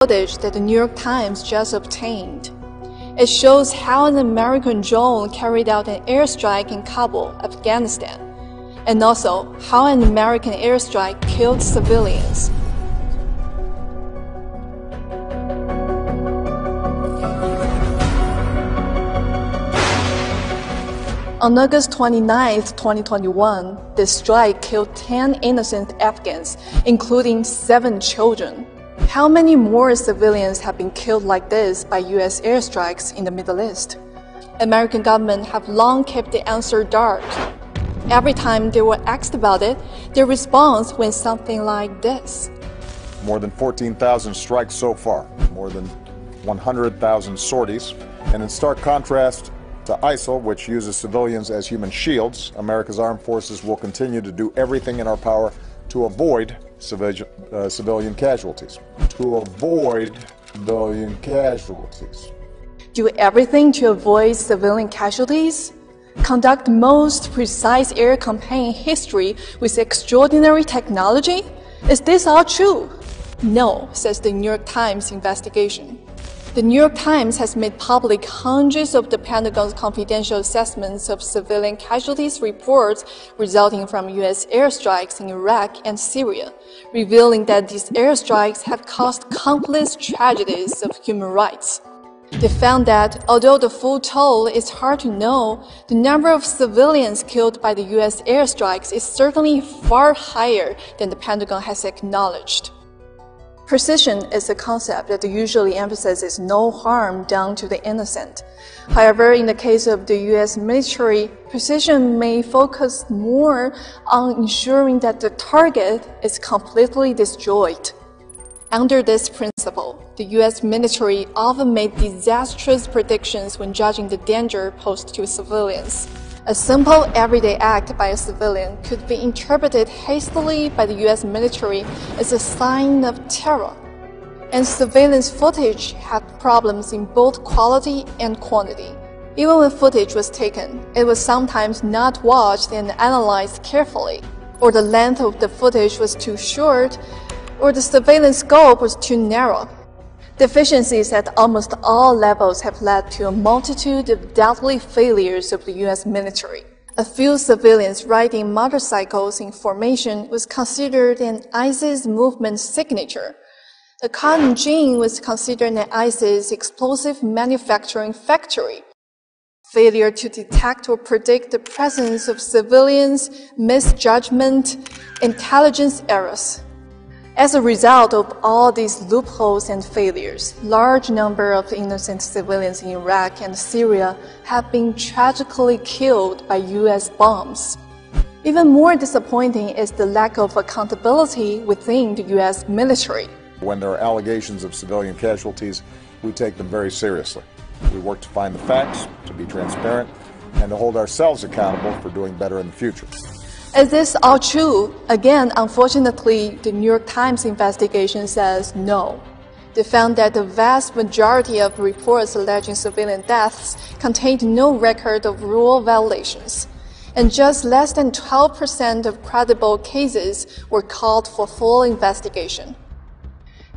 footage that the New York Times just obtained. It shows how an American drone carried out an airstrike in Kabul, Afghanistan, and also how an American airstrike killed civilians. On August 29, 2021, the strike killed 10 innocent Afghans, including 7 children. How many more civilians have been killed like this by U.S. airstrikes in the Middle East? American government have long kept the answer dark. Every time they were asked about it, their response went something like this. More than 14,000 strikes so far, more than 100,000 sorties, and in stark contrast to ISIL, which uses civilians as human shields, America's armed forces will continue to do everything in our power to avoid civilian casualties. To avoid civilian casualties. Do everything to avoid civilian casualties? Conduct most precise air campaign in history with extraordinary technology? Is this all true? No, says the New York Times investigation. The New York Times has made public hundreds of the Pentagon's confidential assessments of civilian casualties reports resulting from U.S. airstrikes in Iraq and Syria, revealing that these airstrikes have caused countless tragedies of human rights. They found that, although the full toll is hard to know, the number of civilians killed by the U.S. airstrikes is certainly far higher than the Pentagon has acknowledged. Precision is a concept that usually emphasizes no harm done to the innocent. However, in the case of the U.S. military, precision may focus more on ensuring that the target is completely destroyed. Under this principle, the U.S. military often made disastrous predictions when judging the danger posed to civilians. A simple everyday act by a civilian could be interpreted hastily by the U.S. military as a sign of terror. And surveillance footage had problems in both quality and quantity. Even when footage was taken, it was sometimes not watched and analyzed carefully, or the length of the footage was too short, or the surveillance scope was too narrow. Deficiencies at almost all levels have led to a multitude of deadly failures of the U.S. military. A few civilians riding motorcycles in formation was considered an ISIS movement signature. A cotton gin was considered an ISIS explosive manufacturing factory. Failure to detect or predict the presence of civilians, misjudgment, intelligence errors. As a result of all these loopholes and failures, large number of innocent civilians in Iraq and Syria have been tragically killed by U.S. bombs. Even more disappointing is the lack of accountability within the U.S. military. When there are allegations of civilian casualties, we take them very seriously. We work to find the facts, to be transparent, and to hold ourselves accountable for doing better in the future. Is this all true? Again, unfortunately, the New York Times investigation says no. They found that the vast majority of reports alleging civilian deaths contained no record of rule violations, and just less than 12% of credible cases were called for full investigation.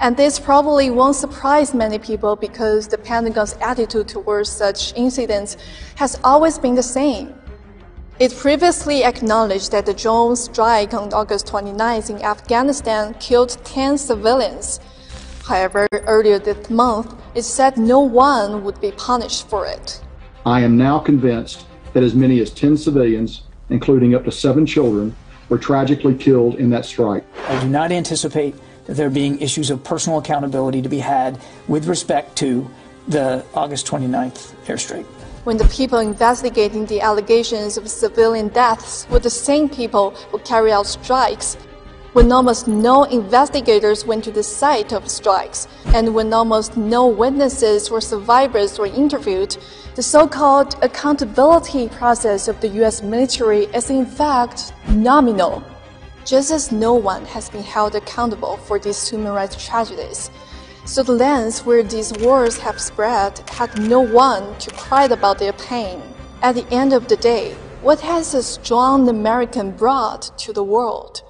And this probably won't surprise many people because the Pentagon's attitude towards such incidents has always been the same. It previously acknowledged that the drone strike on August 29th in Afghanistan killed 10 civilians. However, earlier this month, it said no one would be punished for it. I am now convinced that as many as 10 civilians, including up to 7 children, were tragically killed in that strike. I do not anticipate that there being issues of personal accountability to be had with respect to the August 29th airstrike. When the people investigating the allegations of civilian deaths were the same people who carried out strikes, when almost no investigators went to the site of strikes, and when almost no witnesses or survivors were interviewed, the so-called accountability process of the U.S. military is in fact nominal. Just as no one has been held accountable for these human rights tragedies, so the lands where these wars have spread had no one to cry about their pain. At the end of the day, what has a strong American brought to the world?